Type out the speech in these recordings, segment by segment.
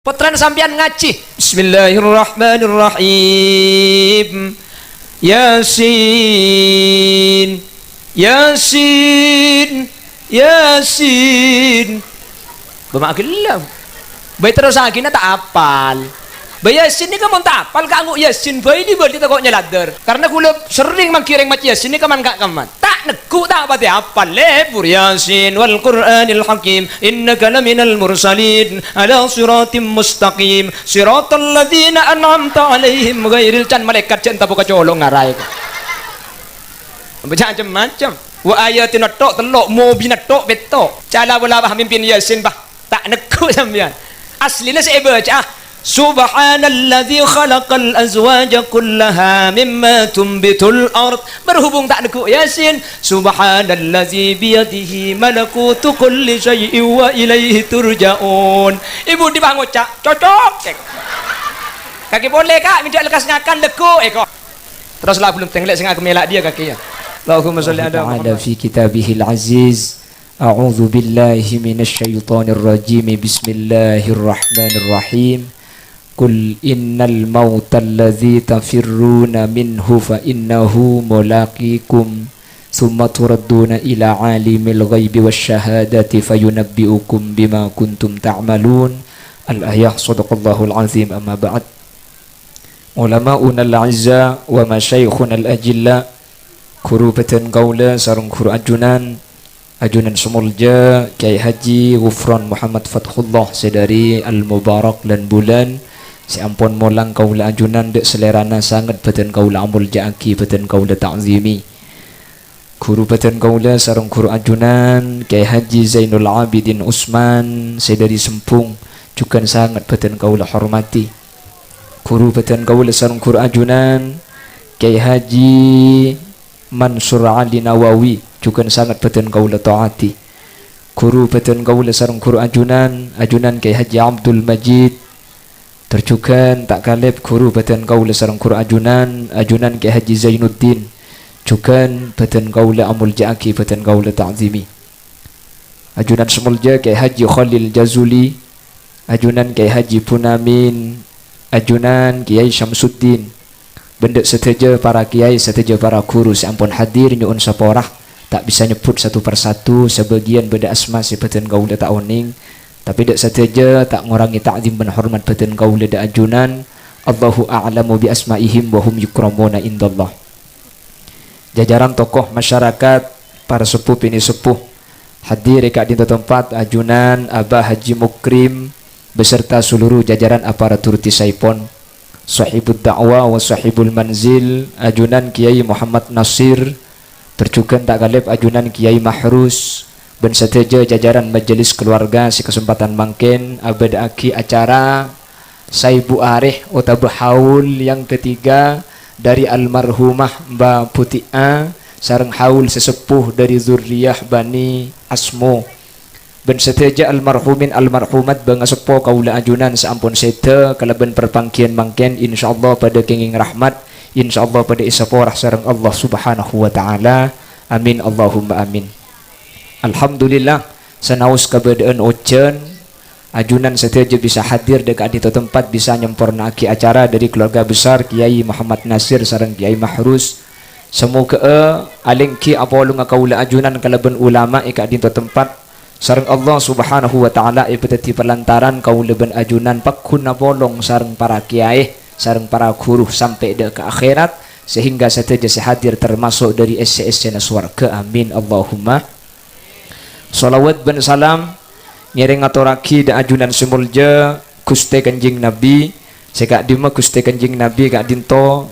Potran sampean ngaji. Bismillahirrahmanirrahim. Yasin, Yasin, Yasin. Bemagelam. Bayi terus akhirnya tak apal. Bayi Yasin ni kamu tak apal kak nguk Yasin. Bayi ni boleh tak kau nyeladar. Karena kula sering mangkiring macam Yasin ni kaman kak kaman. Tak neku tak apa dia apal lebur. Yasin wal Qur'anil Hakim. Innaka laminal mursalin ala siratim mustaqim. Siratal ladzina an'amta alaihim ghairil can malaikat cen tapu kacolong ngarai. Macam-macam. Wa ayatin tok telok mobil tok betok. Cala bola bah mimpin Yasin bah. Tak neku sampean. Aslinya saya baca Subhanalladzi khalaqal azwaja kullaha mimma tumbitul ard. Berhubung tak neku Yasin. Subhanalladzi biyadihi malakutu kulli syai'in wa ilaihi turja'un. Ibu dibangun cak cocok. Kaki boleh kak minta lekas ngakan leku kok. Teruslah belum tengok sing aku melak dia kaki ya. Allahumma shalli ala Muhammad fi kitabihil aziz. A'udzu billahi minasyaitonir rajim. Bismillahirrahmanirrahim. Qul innal mautal ladzi tafirruna minhu fa innahu mulaqikum thumma turadduna ila alimil ghaibi wasyahadati fayunabbi'ukum bima kuntum ta'malun. Al-ayah sadaqallahul azim. Amma ba'd. Ulama'una al-'izza wa masyaikhuna al-ajilla kurubatan qawla sarung kuru ajunan Semulja Kiai Haji Ghufran Muhammad Fathullah sedari Al-Mubarak dan bulan si ampun molang kaula ajunan dek selerana sangat beten kaula amul jaaki beten kaula ta'zimi guru beten kaula sarung guru ajunan Kiai Haji Zainul Abidin Usman sedari Sempung juga sangat beten kaula hormati guru beten kaula sarung guru ajunan Kiai Haji Mansur Ali Nawawi juga sangat beten kaula taati guru beten kaula sarung guru ajunan Kiai Haji Abdul Majid terjukan tak kalib guru beten kaula sarung guru ajunan Kiai Haji Zainuddin juga beten kaula amul jaaki beten kaula ta'zimi ajunan Semulja Kiai Haji Khalil Jazuli ajunan Kiai Haji Punamin ajunan Kiai Syamsuddin bendek seteja para kiai seteja para guru seampun hadir nyuun saporah tak bisa nyebut satu persatu sebagian beda asma si beten kaula tak oning tapi dak saja tak ngurangi ta'zim dan hormat beten kaula da ajunan. Allahu a'lamu bi asma'ihim wa hum yukramuna indallah. Jajaran tokoh masyarakat para sepuh ini sepuh hadir dekat di tempat ajunan Abah Haji Mukrim beserta seluruh jajaran aparatur Tisaipon sahibud da'wah wa sahibul manzil ajunan Kiai Muhammad Nasir terjukan tak galib ajunan Kiai Mahrus dan seteja jajaran majelis keluarga si kesempatan mangken abadaki acara Saibu Arih Otabu Haul yang ketiga dari almarhumah Mbak Putia sareng haul sesepuh dari zurriyah Bani Asmo dan seteja almarhumin almarhumat bangga sepo kaula ajunan seampun sete kalaban perpangkian mangken insyaallah pada kenging rahmat insyaallah pada isaporah sareng Allah subhanahu wa ta'ala amin Allahumma amin. Alhamdulillah senaus keberadaan Ocen ajunan seteja bisa hadir dekat di tempat bisa nyempurnakan acara dari keluarga besar Kiai Muhammad Nasir sareng Kiai Mahrus semoga alengki apolong kaula ajunan kalaban ulama dekat di tempat sareng Allah subhanahu wa ta'ala ipetati perlantaran kaula ben ajunan pakkun apolong sareng para kiai sareng para guru sampai ke akhirat sehingga seteja hadir termasuk dari SCSC Naswarga amin Allahumma. Salawat dan salam ngiring aturaki da ajunan Semulja Gusti Kanjeng Nabi sekak dima Gusti Kanjeng Nabi kak dinto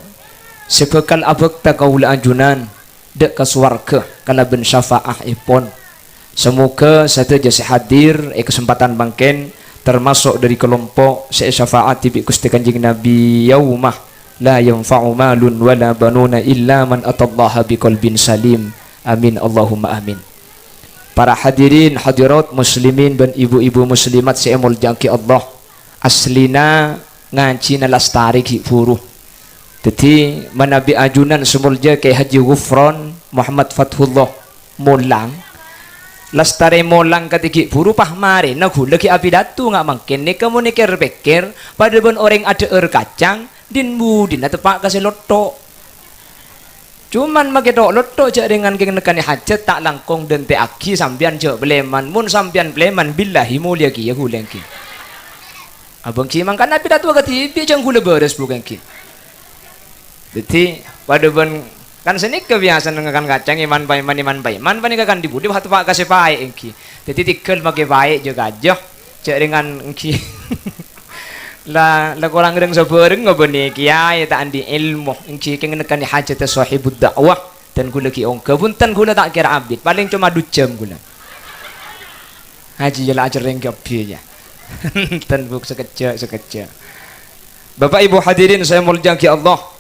sebekal abekta kaula ajunan dek ka swarga kalaben syafaah ipon semoga sateja hadir kesempatan bangken termasuk dari kelompok syafaat tibi Gusti Kanjeng Nabi yaumah la yanfa'u malun wala banuna illa man atallaha biqalbin salim amin Allahumma amin. Para hadirin hadirat muslimin dan ibu-ibu muslimat saya muljaki Allah aslina ngaji na lastari ki furuh jadi manabi ajunan Semulja Kiai Haji Ghufran Muhammad Fathullah mulang lastare molang katiki buru pahmare na gula ki apidatu nga mangkin ni kamu ni pikir pada ben orang ada kacang din budin atau pak kasih lotto cuman magedo lotto je dengan keng nekani hajat tak langkong dan te aki sampian je beleman mun sampian beleman billahi mulia ki ya guleng ki abang ki mangkan apidatu kati bi jang gula beres bukan ki jadi pada ben kan seni kebiasaan dengan kacang iman iman pani kan dibudi hatu pak kasih baik engki jadi tikel make baik juga aja cek dengan engki la kurang gedeng sabareng ngobene kiai tak andi ilmu engki kengenekan hajat sahibud dakwah dan gula ki ong kebuntan gula tak kira abid paling cuma 2 jam gula haji jela ajar reng gapi ya tan buk sekejap Bapak Ibu hadirin saya muljaki Allah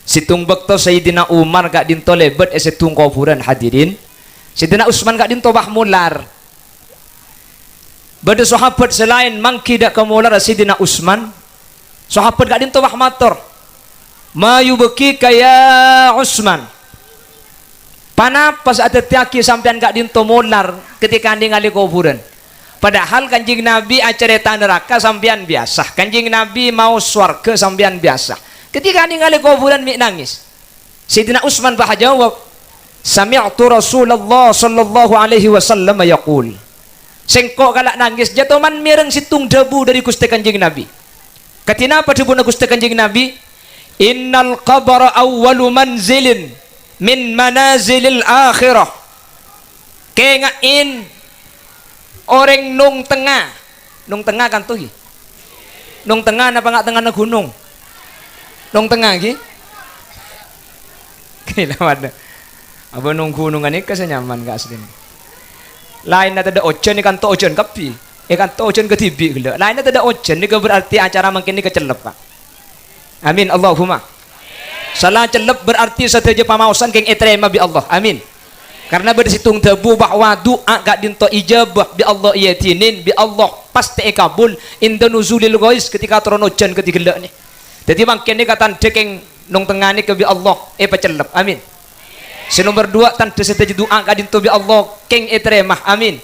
situng bakto Sayyidina Umar gak dinto lebet setung kuburan hadirin Sayyidina Utsman gak dinto bah mular bade sahabat selain mangki dak kemular Sayyidina Utsman sahabat gak dinto bah matur ma yubki kaya Utsman panapa saat tiaki sampean gak dinto mular ketika ningali kuburan padahal kanjing Nabi acara neraka sampean biasa kanjing Nabi mau swarga sampean biasa ketika ningali kuburan mik nangis Sayyidina Utsman bah jawab sami'tu Rasulullah sallallahu alaihi wasallam yaqul sengkok galak nangis jatuman mireng situng debu dari Gusti Kanjeng Nabi katina apa debu na Gusti Kanjeng Nabi innal qabra awwalu manzilin min manazilil akhirah kengain orang nung tengah kan tuh nung tengah apa nggak tengah na gunung nung tengah ki kailan apa nung gunungan ini kesenyaman gak asli lain ada ojen ikan to ojen kapi ikan to ojen ketibi gila lain ada ojen ini berarti acara mungkin ini kecelep pak amin Allahumma salah celep berarti sateja pamausan keng etrema bi Allah amin karena bersitung debu bahwa doa gak dinto ijabah bi Allah iyatinin bi Allah pasti kabul inda nuzulil ghais ketika turun ojen ketiga nih jadi mungkin ini kata dekeng nung tengah ini ke bi Allah pacelep amin senomor 2 tanda seteji doa kadin to bi Allah keng etremah amin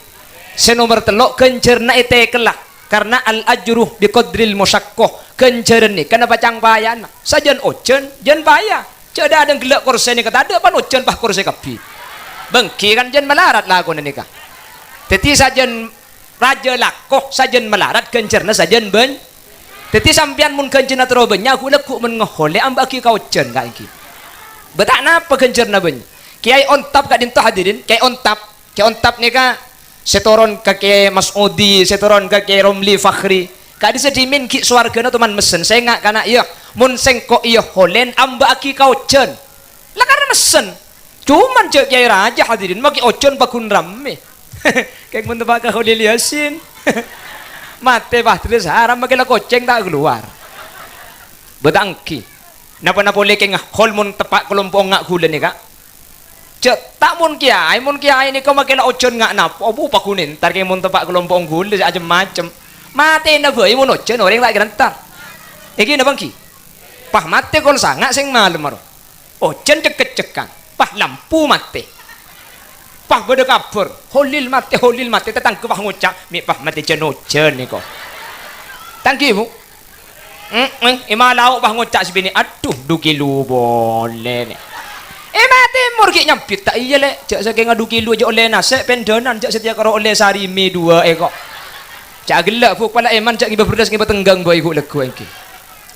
senomor 3 kencerna ete kelak karena al ajruh bi qadril musyaqqah kenceran ni kana pacang bayan sajan ojen jen baya ceda ada gelak kursi ni kata ada pan ojen pah kursi kapi bengki kan jen melarat lagu ni kah jadi sajan raja lakoh sajan melarat kencerna sajan ben jadi sampian mun kencana terobenya aku lekuk mengehole ambak ki kau cen gak iki. Betak napa kencerna benya? Kiai ontap gak dinto hadirin, kiai ontap nih ka setoron kake Mas'udi, setoron kake Romli Fakhri. Kak disedimin ki swargana teman mesen. Saya ngak kana iya mun sengko iya holen ambak ki kau cen. Lah karena mesen. Cuman cek kiai raja hadirin maki ocon bakun rame. Kayak mun tebak ka Khalil Yasin. Mate bah terus haram makila koceng tak keluar betangki napa boleh keng holmun tepak kelompok ngak gula nih kak cek tak mun kiai ini kau makila ocon ngak napa obu pakunin tar keng mun tepak kelompok gula aja macem mate na boy mun ocon orang tak gerantar iki na bangki pah mate kol sangat sing malem maro ocon ceket-cekan pah lampu mate pah beda kabur holil mati tetang ke pah ngucap mi pah mati jenojen ni kok tangki bu ima lauk pah ngucap sebini aduh dukilu boleh ni mati murki nyampit tak iya le cak saking adu kilu aja oleh nasek pendonan cak setia karo oleh sarimi 2 kok cak gelak bu kepala eman cak ngiba berdas ngiba tenggang boy iku lego iki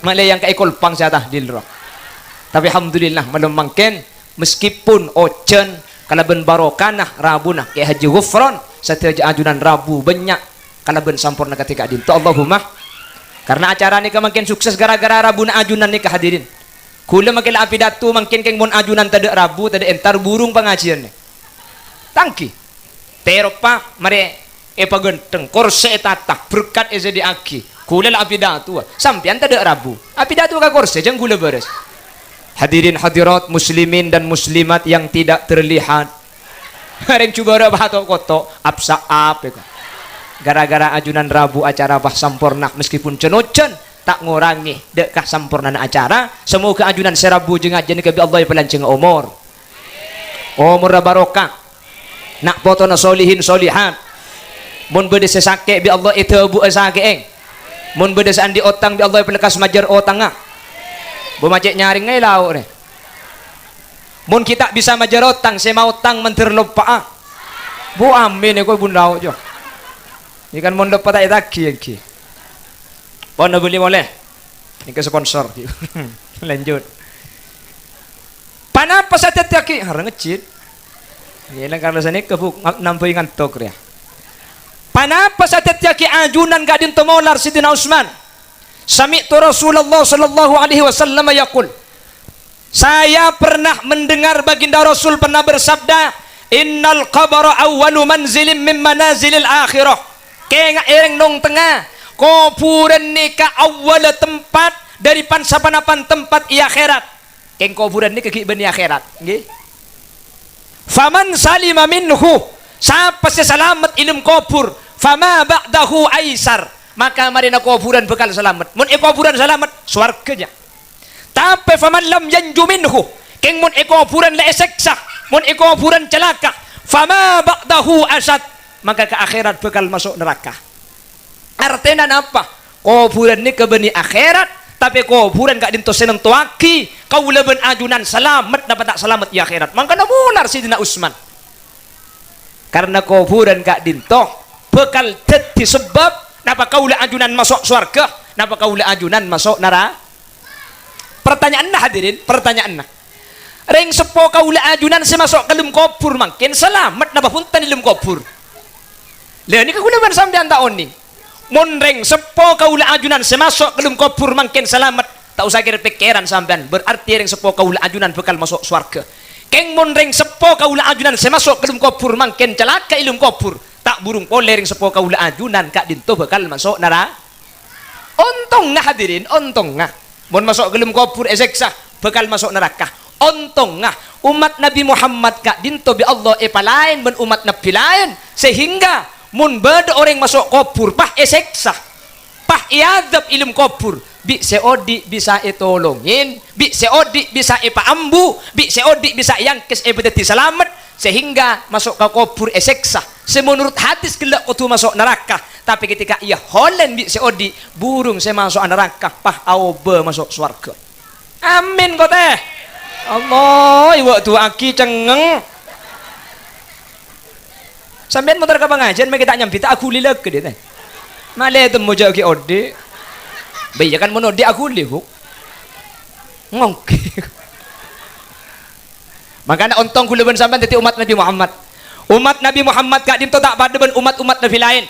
malay yang kaikol pang saya tahdil roh tapi alhamdulillah malam mangken meskipun ojen kalau ben barokanah rabunah kayak Haji Ghufran setiap ajunan rabu banyak kalau ben sampurna ketika dinto Allahumma karena acara ini makin sukses gara-gara rabuna ajunan nih kehadirin kula makin api datu makin keng mon ajunan tadi rabu tadi entar burung pengajian nih tangki teropa mare pagenteng korse tata berkat eze di aki kula la api datu sampian tadi rabu api datu ka korse jeng kula beres. Hadirin hadirat muslimin dan muslimat yang tidak terlihat Hareng coba bahato koto apsa apa gara-gara ajunan rabu acara bah sampurna meskipun cenocan tak ngurangi dekkah sampurna acara semoga ajunan serabu jeung ajen ke Allah pelanceng umur barokah nak potona solihin solihat. Mun bede sesake bi Allah itu bu asake eng. Mun bede sandi otang bi Allah pelekas majar otanga. Bu macet nyaring ngai lau ne. Mun kita bisa majar otang sema otang menterlopa. Bu amin ko bun lau jo. Ikan mun dapat tak ki. Pon boleh. Ini ke sponsor. Lanjut. Panapa sa tetaki harang ngecit. Yan karena sana kebuk nampai ngantok ya. Panapa sa tetaki ajunan gadin tomolar Sidina Utsman. Sami'tu Rasulullah sallallahu alaihi wasallam yaqul. Saya pernah mendengar baginda Rasul pernah bersabda, "Innal qabra awwalu manzilin min manazilil akhirah." Kenga ereng nong tengah. Kuburan nika awal tempat dari pansapanapan tempat i akhirat. Keng kuburan nika ki ben akhirat, nggih. Faman salima minhu, siapa selamat ilmu kubur, fama ba'dahu aisar, maka marina kuburan bekal selamat. Mun kuburan selamat swarganya. Tapi faman lam yanju minhu, keng mun kuburan la eseksa, mun kuburan celaka, fama ba'dahu asad, maka ke akhirat bekal masuk neraka. Artinya apa? Kuburan ni ke beni akhirat. Tapi kuburan gak dinto seneng tuaki kau leben ajunan selamat dapat tak selamat ya akhirat. Maka namular Sidina Utsman karena kuburan gak dinto bekal teti sebab napa kau le ajunan masuk surga, napa kau le ajunan masuk neraka. Pertanyaan nah hadirin, pertanyaan nah ring sepo kau le ajunan si masuk ke dalam kubur mungkin selamat napa punten di dalam kubur. Lah ini kau leben sampean tak oni. Monreng sepo kaula ajunan semasuk ke dalam kubur mungkin selamat tak usah kira pikiran sampean berarti reng sepo kaula ajunan bekal masuk surga. Keng monreng sepo kaula ajunan semasuk ke dalam kubur mungkin celaka ilmu kubur tak burung pole reng sepo kaula ajunan kak dinto bekal masuk neraka. Untung ngah hadirin, untung ngah mun masuk ke dalam kubur eseksa bekal masuk neraka. Untung ngah umat Nabi Muhammad kak dinto bi Allah palain ben umat Nabi lain sehingga mun beda orang masuk kubur pah eseksa pah iadab ilmu kubur bi seodi bisa etolongin bi seodi bisa ambu bi seodi bisa yangkes bedeti selamat sehingga masuk ke kubur eseksa semenurut hadis gelak kutu masuk neraka tapi ketika ia holen bi seodi burung saya masuk neraka pah aobe masuk surga. Amin kok teh Allah iwa tu aki cengeng sampean motor ka pengajian mereka tak nyampi tak aku lilag ke dia male temu moja ki ode bayi kan mono di aku lihu ngongki makanya ontong kula ben sampean teti umat Nabi Muhammad gak dinto tak pada ben umat-umat Nabi lain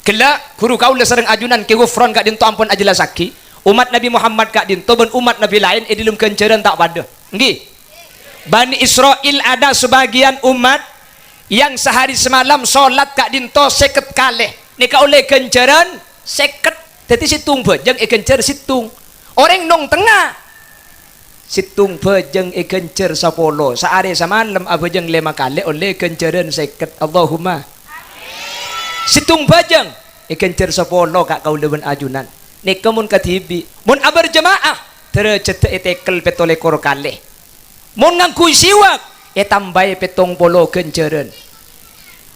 kela guru kau le sereng ajunan ke gufron gak dinto ampun ajelasaki umat Nabi Muhammad gak dinto ben umat Nabi lain dilum kenceran tak pada nggih. Bani Israel ada sebagian umat yang sehari semalam sholat kak dinto seket kaleh nika oleh kenceran seket jadi situng bejeng kencer situng orang nong tengah situng bejeng kencer sapolo sehari semalam abejeng 5 kali oleh kenceran seket Allahumma situng bejeng kencer sapolo kak kau leben ajunan nika mun katibi mun abar jemaah tercete etekel petole kor kaleh mun ngangkui siwak tambai petong polo kenceran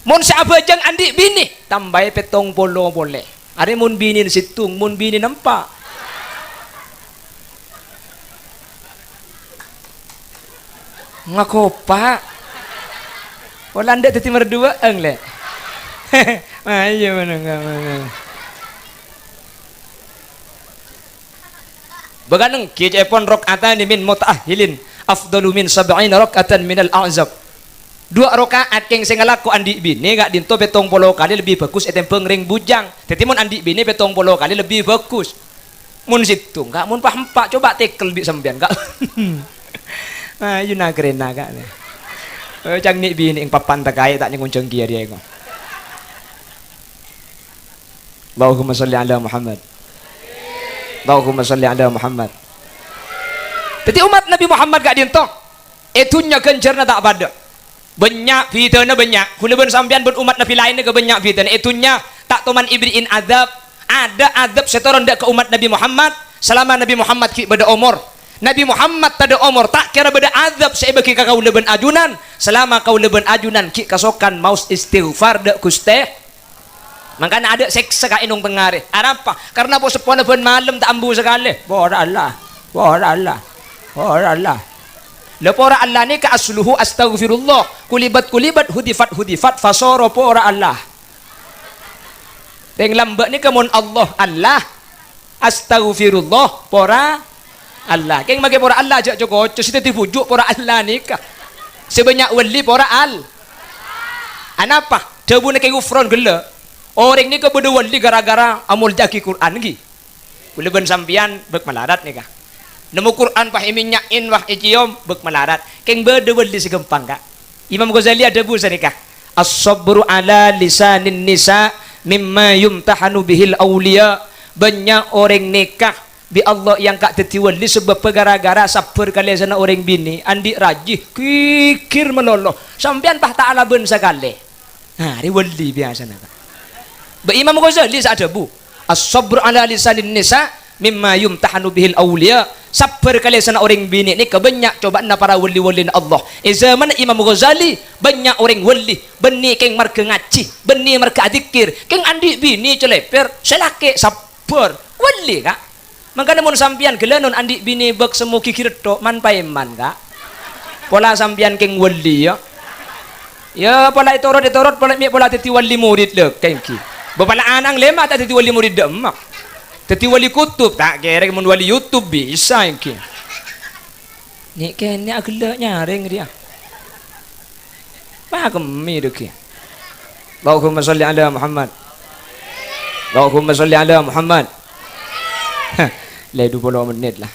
mun saabajang andi bini tambai petong polo boleh are mun bini situng mun bini nampak ngakopa wala anda teti merdua le ayo mana beganeng kijepon rakaatan min mutaahilin afdalu min 70 rakaatan min al-a'zab. 2 rakaat keng sing ngalaku andi bini gak dinto petong polo kali lebih bagus etem pengring bujang. Dadi mun andi bini petong polo kali lebih bagus. Mun situ gak mun pahempak coba tekel bi sampean gak. Ayo nagrena gak. Cang ni bini ing papan takai tak nyunjung kia dia ko. Allahumma shalli ala Muhammad. Allahumma shalli ala Muhammad. Jadi umat Nabi Muhammad gak dinto itunya kencerna tak pada banyak fitnah banyak kula ben sampean ben umat Nabi lain ke banyak fitnah itunya tak toman ibriin adab ada adab setoran dak ke umat Nabi Muhammad selama Nabi Muhammad ki pada umur Nabi Muhammad tada umur tak kira beda azab saya bagi kau leben ajunan selama kau leben ajunan ki kasokan maus istighfar dak kuste makanya ada seksa ka inung pengarih apa karena bos sepon ben malam tak ambu sekali bora Allah lepora Allah ni ka asluhu astaghfirullah kulibat hudifat fasoro pora Allah teng lambak ni kemun Allah astaghfirullah pora Allah keng mage pora Allah jak joko sita dipujuk pora Allah nikah sebanyak wali pora anapa debu ne keng ufron gele orang ni ke beda wali gara-gara amul jaki Quran gi uleben sampian bek melarat nikah nemu Quran pah iminyain wah iciom bek melarat keng beda wali segempang kak Imam Ghazali ada bu sanikah as-sabru ala lisanin nisa mimma yumtahanu bihil awliya banyak orang nikah bi Allah yang kak tetiwali sebab gara-gara sabar kali sana orang bini andi rajih kikir meloloh sampean pah ta'ala ben sekali nah ini wali biasa nak ba Imam Ghazali ada bu as-sabr ala lisanin nisa mimma yumtahanu bihil awliya sabar kali sana orang bini ni kebanyak cobaan para wali-wali Allah zaman Imam Ghazali banyak orang wali beni keng marke ngaji beni marke adikir keng andi bini celeper selake sabar wali kak makanya mun sampian gelanon andi bini bek semu kikir tok man paeman kak pola sampian keng wali ya pola itorot pola mi pola teti wali murid le kengki bapala anang lema tak teti wali murid demak teti wali kutub tak kere mun wali YouTube bisa engki ni kene agak nyaring dia pa kemi deki Allahumma sholli ala Muhammad Allahumma sholli ala Muhammad le 20 menit lah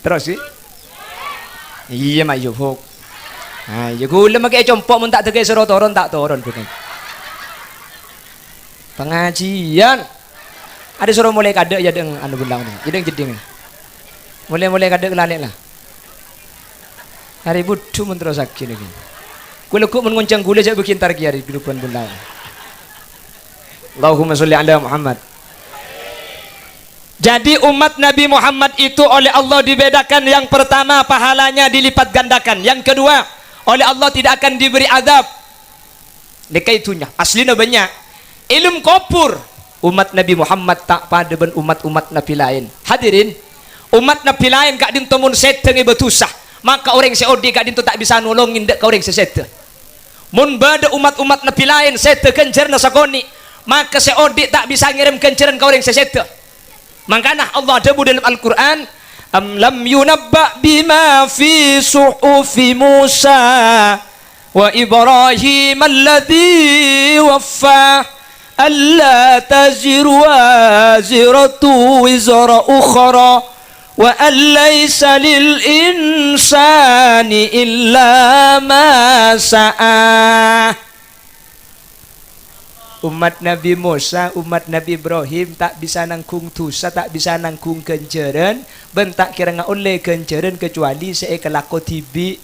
terus sih iya mak yuk ya gula makai compok mun tak tegay suruh turun tak turun bukan pengajian ada suruh mulai kada ya deng anu bundang jadi jeding mulai kada kelalik lah hari budu mun terus sakit lagi gula ku mun ngoncang gula jak bikin tarki hari kehidupan bundang Allahumma sholli ala Muhammad. Jadi umat Nabi Muhammad itu oleh Allah dibedakan, yang pertama pahalanya dilipat gandakan, yang kedua oleh Allah tidak akan diberi azab. Dekaitunya aslinya banyak ilmu kopur umat Nabi Muhammad tak pada ben umat-umat Nabi lain. Hadirin, umat Nabi lain kak dinto mun seteng betusah, maka orang seodi kak dinto tak bisa nolongin dek orang sesete. Mun bada umat-umat Nabi lain sete kencer nasakoni, maka seodi tak bisa ngirim kenceran ke orang sesete. Makanya Allah debu dalam Al-Quran, am lam yunabba bima fi suhufi Musa wa Ibrahim alladhi waffa alla taziru waziratu wizra ukhra wa an laysa lil insani illa ma sa'a. Umat Nabi Musa, umat Nabi Ibrahim tak bisa nangkung dosa, tak bisa nangkung kenceran, bentak kira oleh kenceran kecuali seekelako tibi.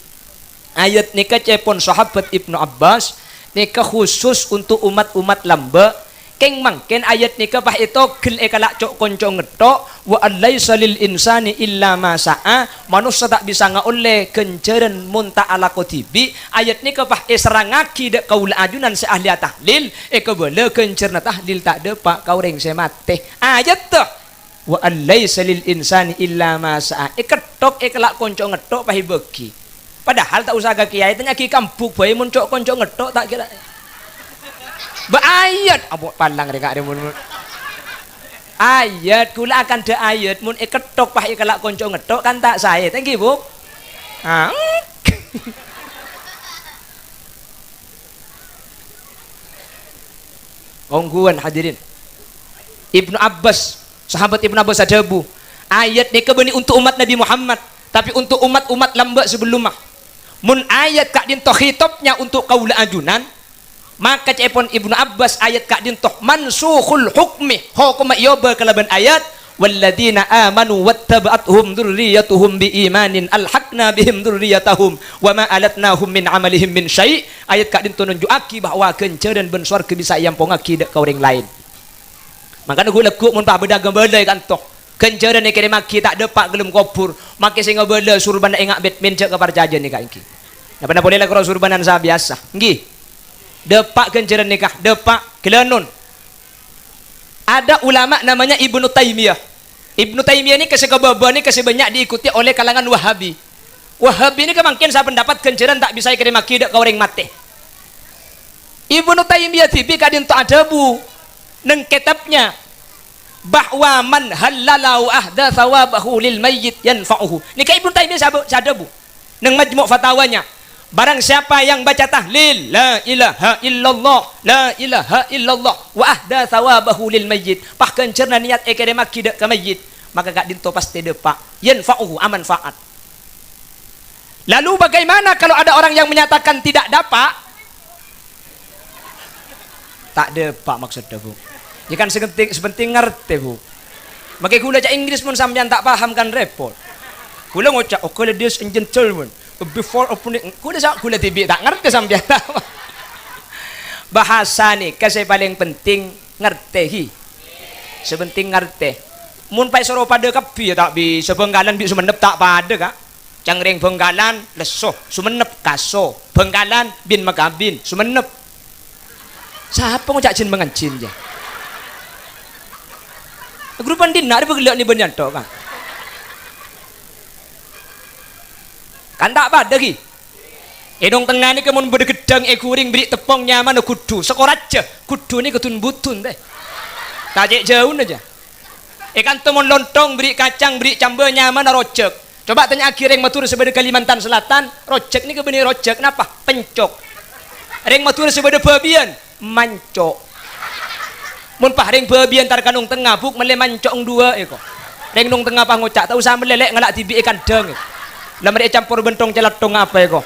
Ayat nikah cepon sahabat Ibnu Abbas, nikah khusus untuk umat-umat lamba. Keng mangken ayat nikah bah itu gel ekalak cok konco ngetok wa allaisa lil insani illa ma sa'a, manusia tak bisa oleh kenceran munta ala kotibi. Ayat nikah bah serangaki dek kaula ajunan se ahli tahlil bole kencerna tahlil tak de pak kau reng se mate. Ayat tu wa allaisa lil insani illa ma sa'a ketok ekalak konco ngetok bah beki. Padahal tak usah ke kiai tanya ki kampung bae mun cok konco ngetok tak kira ayat abok palang rek arep mun ayat kula akan de ayat mun ketok pah ikalak konco ngetok kan tak sae thank you Bu. Ongguan hadirin, Ibnu Abbas, sahabat Ibnu Abbas ada Bu, ayat ni kebeni untuk umat Nabi Muhammad, tapi untuk umat-umat lamba sebelum mah mun ayat kak dinto khitabnya untuk kaula ajunan, maka cepon Ibnu Abbas ayat kak dintoh mansukhul hukmi hukum yoba kalaban ayat walladzina amanu wattaba'athum dzurriyyatuhum biimanin alhaqna bihim dzurriyyatahum wama alatnahum min amalihim min syai'. Ayat kak dintoh nunjuaki bahwa kenceran ben surga bisa yang pongaki dek ka orang lain. Makanya gue lekuk mun pah bedagang bedai kan toh Kencara ni kira maki tak depak gelum kopur. Maki sing bela surban engak Batman cek ke parjajan nikah iki. Nah pada boleh lah kalau surbanan sah biasa. Nggih. Depak kencara nikah, depak gelanun. Ada ulama namanya Ibnu Taimiyah. Ibnu Taimiyah ini kesebaba ini banyak diikuti oleh kalangan Wahabi. Wahabi ini kemungkinan saya pendapat kencaran tak bisa kira maki dak orang mati. Ibnu Taimiyah tibi kadin tak ada bu neng kitabnya bahwa man halalau ahda thawabahu lil mayyit yanfa'uhu. Nika Ibnu Taimiyah sada bu neng majmu' fatwanya. Barang siapa yang baca tahlil la ilaha illallah la ilaha illallah wa ahda thawabahu lil mayyit bahkan cerna niat ekere maki dak ka mayyit maka gak dinto pasti depak yanfa'uhu aman faat. Lalu bagaimana kalau ada orang yang menyatakan tidak dapat? Tak depak maksudnya bu. Ya kan sepenting ngerti bu. Makai gula cak Inggris pun sampean tak paham kan repot. Gula ngocak oh ladies and gentlemen before opening gula tibi tak ngerti sampean. Bahasa nih kasi paling penting ngerti. Sepenting ngerti. Mun pai soro pada kapi tak bisa Benggalan bi Sumenep tak pada kak. Cangring Benggalan lesoh Sumenep kaso Benggalan bin Magabin Sumenep. Siapa ngocak jin mengancin je. Grupan dinar bergelak ni banyak tok kan. Kan tak pada lagi. Edong tengah ni kemun berdegedang kuring beri tepung nyaman kudu sekoraja kudu ni ketun butun deh. Tajik jauh aja. Ikan temun lontong beri kacang beri campur nyaman rojek. Coba tanya akhir yang matur sebagai Kalimantan Selatan rojek ni kebeni rojek kenapa? Pencok. Ring matur sebagai babian mancok. Mun pah ring babian tar kanung tengah buk mele mancok dua eko. Ring nung tengah pah ngocak tak usah melelek ngelak tibi ikan deng. Lamar campur bentong celatong apa eko.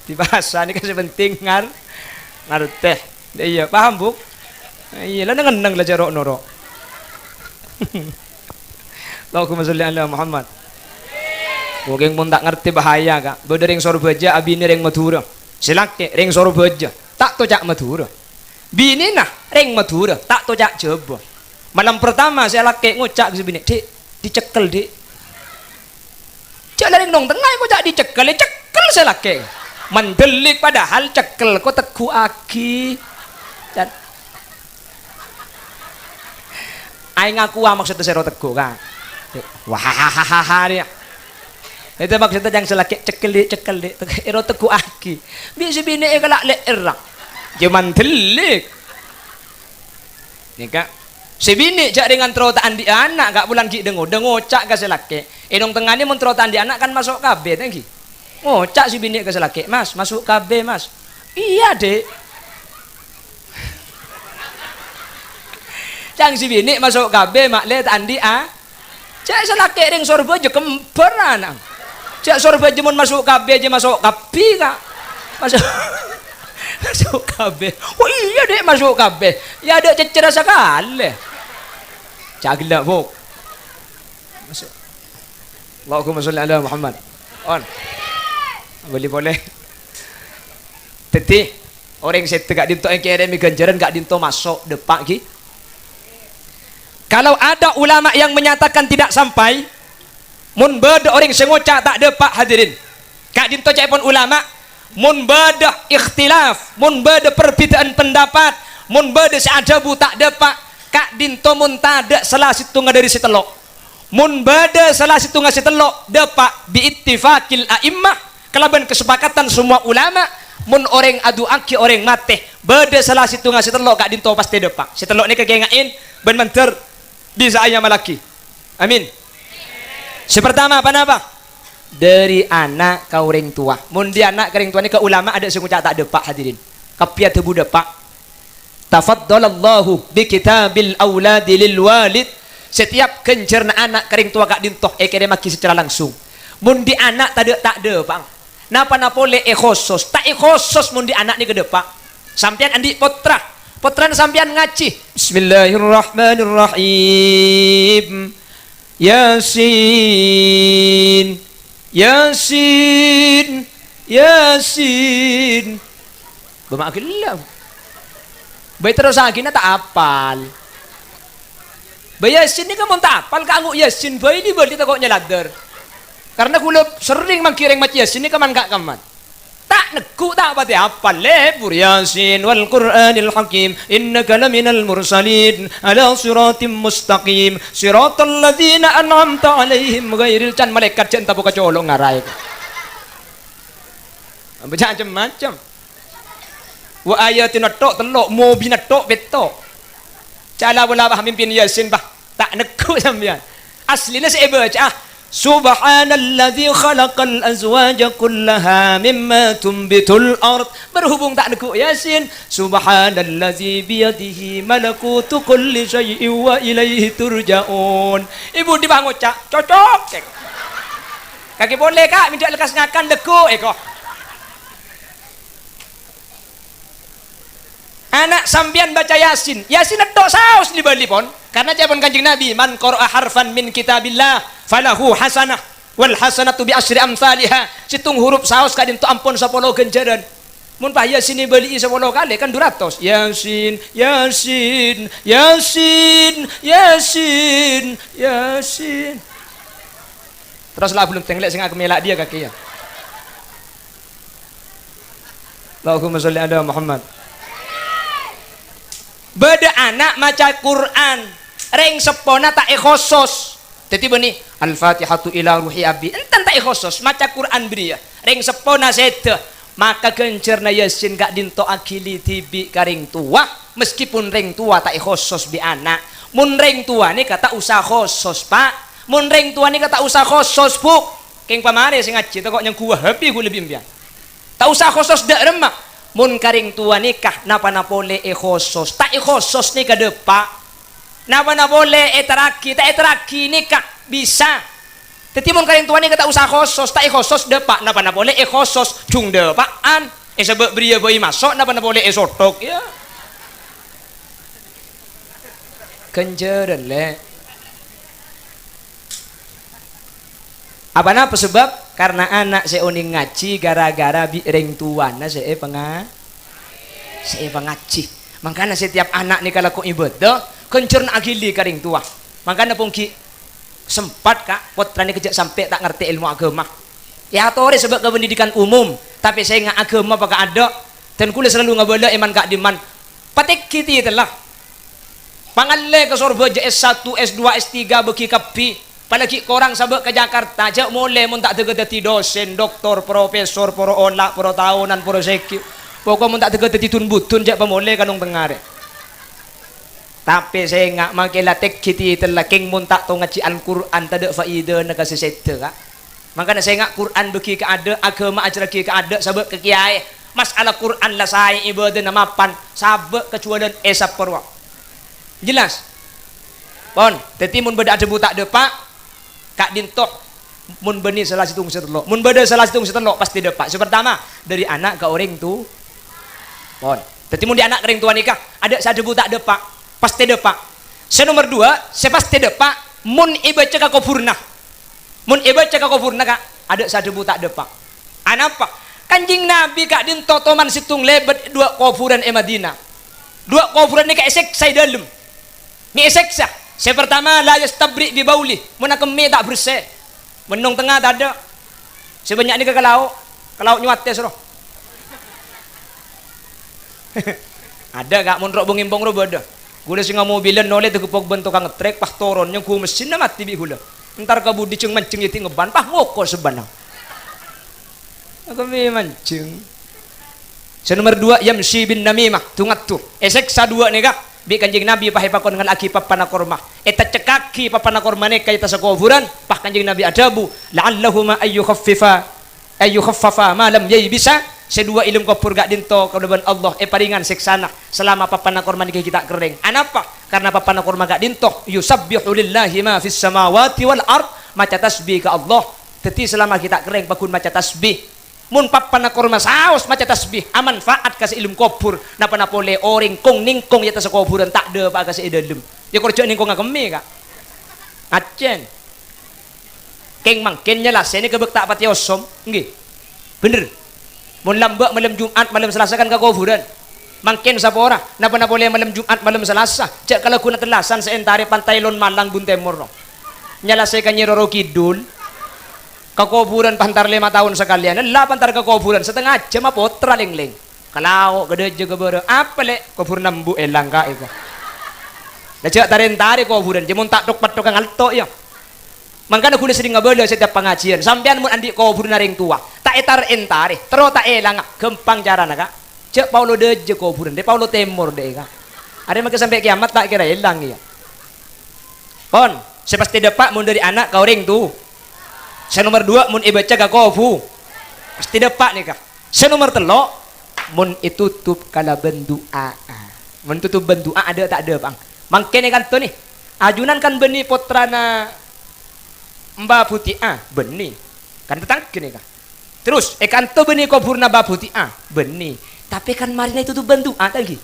Di bahasa ni kasi penting ngaruteh. Iya paham bu? Iya lah ngeneng lah jarok norok. Allahumma sholli ala Muhammad. Bogeng pun tak ngerti bahaya kak. Bode ring sorbaja abini ring Madura. Silake ring sorbaja tak tojak Madura. Bini nah ring Madura tak tojak Jawa. Malam pertama saya laki ngocak ke bini, "Dik, dicekel, Dik." Cak ring nong tengah ngocak dicekel, cekel saya laki. Mendelik padahal cekel kok teku aki. Dan ai ngaku maksudnya sero teguh kan. Wah dia. Itu maksudnya yang selaki cekel di ero teguh aki. Bisa bini galak le erak. Jaman delik. Nika si bini jak dengan terotaan di anak gak bulan ki dengo cak ka selaki. Edong tengah ni mun terotaan di anak kan masuk KB tangki. Ngocak si bini ka selaki. Mas, masuk KB, Mas. Iya, Dek. Cang si bini masuk KB mak le andi cak selaki ring sorba je kemper anak cak sorba je mun masuk KB je masuk kapi kak masuk KB oh iya dek masuk KB ya ada cecer sekali cak gelap buk masuk Allahumma sholli ala Muhammad on boleh teti orang saya tegak dinto yang kira ganjaran gak dinto masuk depak ki. Kalau ada ulama yang menyatakan tidak sampai, mun beda orang sengoca tak depak hadirin. Kak dinto cai pun ulama, mun beda ikhtilaf, mun beda perbedaan pendapat, mun beda seadabu tak depak, kak dinto mun tada salah situnga dari sitelok. Mun beda salah situnga sitelok depak bi ittifaqil a'immah, kalaban kesepakatan semua ulama, mun orang adu aki orang mate, beda salah situnga sitelok kak dinto pasti depak. Sitelok ni kegengain ben menter bisa ayam laki. Amin. Sepertama apa napa? Dari anak ke orang tua. Mun di anak ke orang tua ni ke ulama ada sengucak tak depak hadirin. Kapiat tebu depak. Tafaddalallahu bi kitabil auladi lil walid. Setiap kencerna anak ke orang tua kak dintoh kere maki secara langsung. Mun di anak tak ada bang. Napa napole khosos. Tak khosos mun di anak ni ke depak. Sampean andi potra. Potran sampean ngaji Bismillahirrahmanirrahim Yasin Yasin Yasin Bermakna gelap Baik terus lagi tak apal Yasin ni kamu tak apal kanggo Yasin bayi di bali takok nyeladar. Karena kula sering mangkiring mat Yasin ni kaman gak kaman. Tak neku tak pati apal lebur Yasin wal Qur'anil Hakim innaka laminal mursalin ala siratim mustaqim siratal ladzina an'amta alaihim ghairil can malaikat jan tapo kacolong ngarai. Macam-macam. Wa ayatina tok telok mobina tok betok. Cala wala mimpin Yasin bah tak neku sampean. Aslinya saya baca Subhanalladzi khalaqal azwaja kullaha mimma tumbitul ard. Berhubung tak neku Yasin. Subhanalladzi biyadihi malakutu kulli syai'in wa ilaihi turja'un. Ibu di bang ngocak cocok. Kaki boleh kak minta lekas ngakan leku kok. Anak sambian baca Yasin. Yasin adok saus di bali pon. Karena jawaban Kanjeng Nabi, man qara'a harfan min kitabillah falahu hasanah wal hasanatu bi asyri amsalha. Situng huruf saus kadin tu ampun 10 ganjaran. Mun pah Yasin beli 10 kali kan 200. Yasin, Yasin, Yasin, Yasin, Yasin. Teruslah belum tenglek sing aku melak dia kaki ya. Allahumma sholli ala Muhammad. Beda anak maca Quran reng sepona tak ikhosos. Jadi beni Al-Fatihatu ila ruhi abi. Enten tak ikhosos maca Quran beri ya. Reng sepona seda. Maka gencerna Yasin gak dinto akili tibi karing tua. Meskipun reng tua tak ikhosos bi anak. Mun reng tua ni kata usah khosos pak. Mun reng tua ni kata usah khosos bu. Keng pamare sing ngaji kok nyang kuah habi ku lebih mbian. Tak usah khosos dak remak. Mun karing tua nikah napa na boleh ekhosos tak ekhosos nikah depak napa na boleh eteraki tak eteraki nikah bisa tetapi mun karing tua nikah tak usah khosos tak ekhosos depak napa na boleh ekhosos cung depakan sebab beria bayi masuk napa na boleh esotok ya kenjeran le apa napa sebab karena anak saya uning ngaji gara-gara bi reng tuana saya pengaji. Makanya setiap anak ni kalau kau ibadah kencern agili karing tua. Makanya pungki sempat kak putra ni kejak sampai tak ngerti ilmu agama. Ya tore sebab kependidikan umum, tapi saya nggak agama pakai ada dan kuliah selalu ngabala iman kak diman. Patik kita itulah. Pangalle ke sorboja S1, S2, S3 bagi kapi. Apalagi korang sabak ke Jakarta aja mulai mun tak dadi dosen, doktor, profesor, poro olah, poro tahunan, poro sekip. Pokok mun tak dadi tun butun jak pemulai kanung tengare. Tapi saya enggak makela tek kiti telah king mun tak tau ngaji Al-Qur'an tada faida na kasi sete ka. Makanya saya enggak Quran beki ka ada, agama ajar ki ka ada sabak ke kiai. Masalah Quran lah saya ibadah nama pan sabak kecuali esap perwa. Jelas? Pon, teti mun beda debu tak depak kak dintok mun beni salah situng setelok mun beda salah situng setelok pasti depak pertama dari anak ke orang tu pon jadi mun di anak kering tua nikah ada sadebu tak depak pasti depak nomor 2 saya pasti depak mun ibaca ka kufurna mun ibaca ka kufurna kak ada sadebu tak depak anapa kanjing nabi kak dintok toman situng lebet 2 kufuran Madinah 2 kufuran ni kak esek saya dalam ni esek sah. Saya pertama la yastabri bi bauli, mun kemi tak bersih. Menung tengah tak ada. Sebanyak ni ke kalau nyuat tes roh. Ada gak mun rok bengimbong ro bada. Gula singa mobilan nole tu kepok bentuk kang trek pah toron yang ku mesin mati bi gula. Entar ka budi ceng mancing yeti ngeban pah ngoko sebanang. Kami mancing. Nomor 2 yamsi bin namimah tungat tu. Esek sadua ni kak. Bi kanjing nabi pahay pakon ngal aki papana korma eta cekaki papana korma ne kay ta sa kuburan pah kanjing nabi adabu la'allahuma ayyukhaffafa ma lam yaybisa sedua ilmu kopur gak dinto kedeban Allah paringan seksana selama papana korma ni kita kering anapa karena papana korma gak dinto yusabbihu lillahi ma fis samawati wal ard maca tasbih ka Allah teti selama kita kering pakun maca tasbih mun papana korma saos maca tasbih aman faat kasi ilmu kopur napa napole oring kong ningkong yata sa kuburan tak de pa kasi idalem ya kerja ningkong ngakemi kak acen keng mangkin nya lah sini kebek tak pati osom nggih bener mun lambak malam Jumat malam Selasa kan ka kuburan Mangkin sapa ora? Napa boleh malam Jumat malam Selasa? Cek kalau kuna telasan seentare pantai Lon Malang Bun Timur. Nyelesaikan Nyiroro Kidul. Ke kuburan pantar 5 tahun sekalian. Lah pantar ke kuburan setengah jam apa potra ling-ling. Kalau gede juga bere apa lek kubur nambu elang ka iko. Lah cek tare kuburan jemun tak tok patok ngalto ya. Mangkana kudu sering ngabela setiap pengajian. Sampean mun andi kubur naring tua. Tak etar entare, terus tak elang gempang carana ka. Cek Paulo deje kuburan, de Paulo Timur de ka. Ada maka sampai kiamat tak kira hilang ya. Pon, sepasti depak mun dari anak kau ring tu. Senomor 2 mun ibaca ka kofu. Pasti depak nih kah. Senomor 3 mun itutup kala bendoa. Mun tutup bendoa ada tak ada bang. Mangkene kan tu nih. Ajunan kan beni putrana Mbak Putih beni. Kan tetang kene kah. Terus kan tu beni kuburna Mbak Putih beni. Tapi kan marina itu tuh bentuk lagi.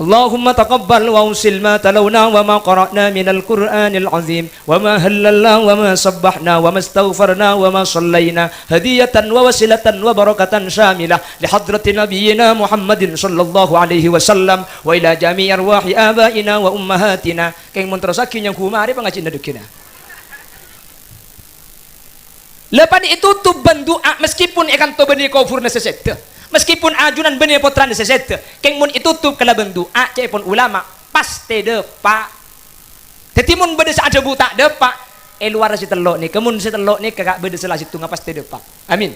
Allahumma taqabbal wa usil ma talawna wa ma qara'na minal Qur'anil azim wa ma hallalna wa ma sabbahna wa ma astaghfarna wa ma sallayna hadiyatan wa wasilatan wa barakatan syamilah li hadrati nabiyyina Muhammadin sallallahu alaihi wasallam wa ila jami' arwahi abaina wa ummahatina. Keng mun terusaki yang kumari pangajin dedekina. Lepas itu tuh bendoa meskipun ikan tu beni kubur nesesete. Meskipun ajunan benih potran seset, keng mun itutup kala bendoa cek pun ulama pasti depak. Teti mun beda ada buta depak. Luar si telok ni, kemun si telok ni kagak beda selah situ pasti depak. Amin.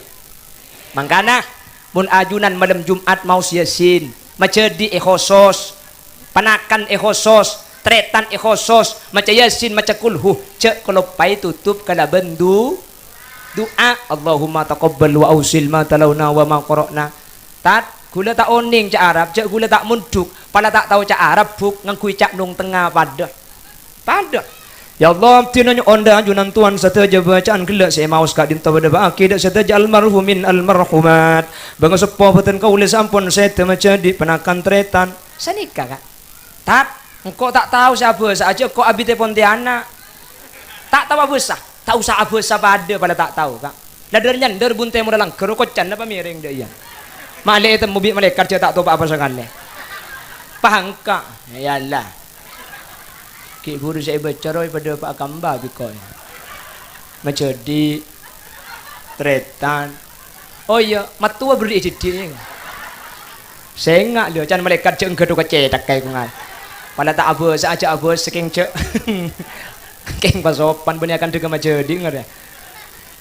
Mangkana mun ajunan malam Jumat mau yasin, macedi khosos, panakan khosos, tretan khosos, maca yasin, maca kulhu, cek kalau pai tutup kala bendu doa Allahumma taqabbal wa ausil ma talawna wa ma qara'na. Tak gula tak oning cak Arab, cak gula tak munduk, pala tak tahu cak Arab buk ngangkui cak nung tengah pada. Ya Allah, tinanya onda ajunan Tuhan sataja bacaan gelak saya mau sekak dinta pada akidah sataja almarhumin almarhumat. Bangga sepo beten kau les ampun saya temaca di penakan tretan. Sanika kak. Tak, engkau tak tahu siapa saja kau abite Pontianak. Tak tahu apa sah. Tak usah apa sah pada tak tahu kak. Ladarnya ndar bunte modalang kerokocan apa miring dia. Malai itu mobil malaikat dia tak tahu apa sekali. Paham kak? Yalah. Ki guru saya bercerai pada Pak Kamba bikoi. Macam di tretan. Oh iya, matua beri jadi. Saya enggak lihat jangan malaikat je engkau cetak kayak kungan. Pada tak apa saja apa saking cek. Keng pasopan bunyi akan juga macam di ngare.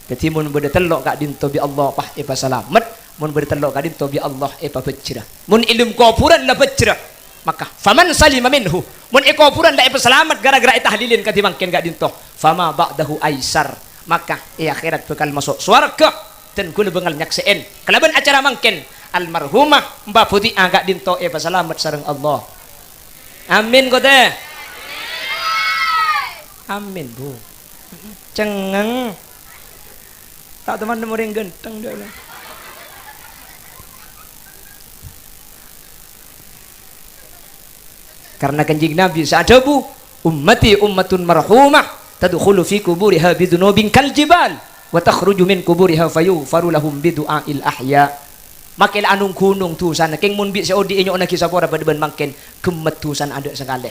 Jadi mun berde telok kak dinto bi Allah pah ipa salamet. Mun bertelok kadin tobi Allah epa bejra. Mun ilmu kuburan la bejra. Maka faman salima minhu. Mun kuburan la epa selamat gara-gara tahlilin kadimangken gak dinto. Fama ba'dahu aisar. Maka akhirat bekal masuk swarga dan kula bengal nyakseen. Kalaban acara mangken almarhumah Mbak Putih agak dinto epa selamat sareng Allah. Amin kote. Amin bu. Cengeng. Tak teman-teman yang genteng dah lah. Karena kanjeng Nabi sa'adabu ummati ummatun marhumah tadkhulu fi kuburiha bidunubin kal jibal wa takhruju min kuburiha fayughfaru lahum bidu'ail ahya. Makil anung gunung tu sana keng mun bi saudi inyo na kisapora pada ben mangken gemet tu sana ada sekali.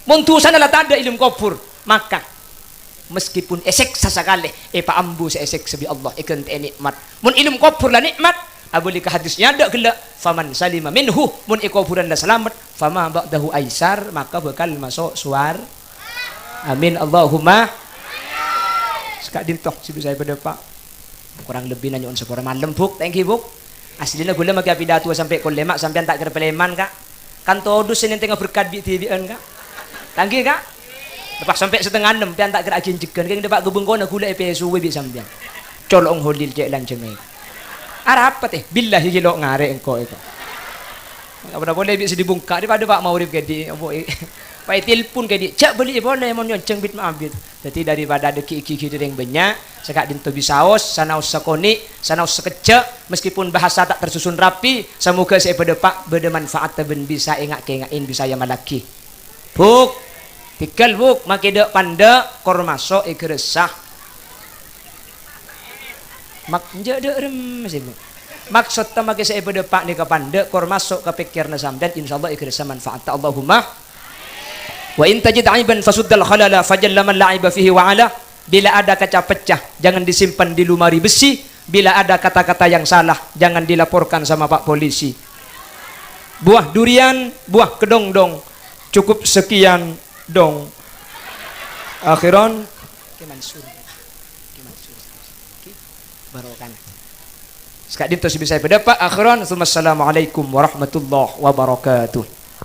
Mun tu sana la tak ada ilmu kubur, maka meskipun esek sasakali pa ambu sa esek sabi Allah ikan nikmat. Mun ilmu kubur la nikmat abuli ka hadisnya ada gelak faman salima minhu mun kuburan la selamat fama ba'dahu aisar maka bakal masuk suar. Amin Allahumma. Sekak dintoh sibu saya pada Pak. Kurang lebih nanya on sepora malam buk. Thank you buk. Aslinya gula magi pidato sampai kolemak sampai tak kira peleman kak. Kan todus ini tengah berkat bi tibian kak. Tanggi kak. Lepas sampai setengah 6 pian tak kira agin jegan keng dapat gebeng kona gula EPSU bi sampean. Colong holil cek lanceng. Arab apa teh? Billahi kilo ngare engkau itu. Apa boleh bisa dibungkak daripada Pak Maurif kedi. Pak telepon kedi. Cak beli boleh mon nyonceng bit maabit. Jadi daripada ada kiki-kiki yang banyak, sekak dinto bisaos, sanaus sakoni, sanaus sekejap, meskipun bahasa tak tersusun rapi, semoga saya pada Pak bermanfaat ben bisa engak-engakin bisa yang malaki. Buk, tinggal buk, makida panda kormaso ikresah. Mak njak dek rem masih bu. maksud tamake saya pada pak ni kapan dek kor masuk ke pikirna sampean insyaallah ikrisa manfaat Allahumma wa in tajid aiban fasuddal khalala fajalla man la'iba fihi wa ala. Bila ada kaca pecah jangan disimpan di lumari besi, bila ada kata-kata yang salah jangan dilaporkan sama Pak Polisi. Buah durian, buah kedong-dong. Cukup sekian dong. Akhiran Mansur. Barokan. Sekadin to bisa pendapat akhiran. Assalamualaikum warahmatullahi wabarakatuh.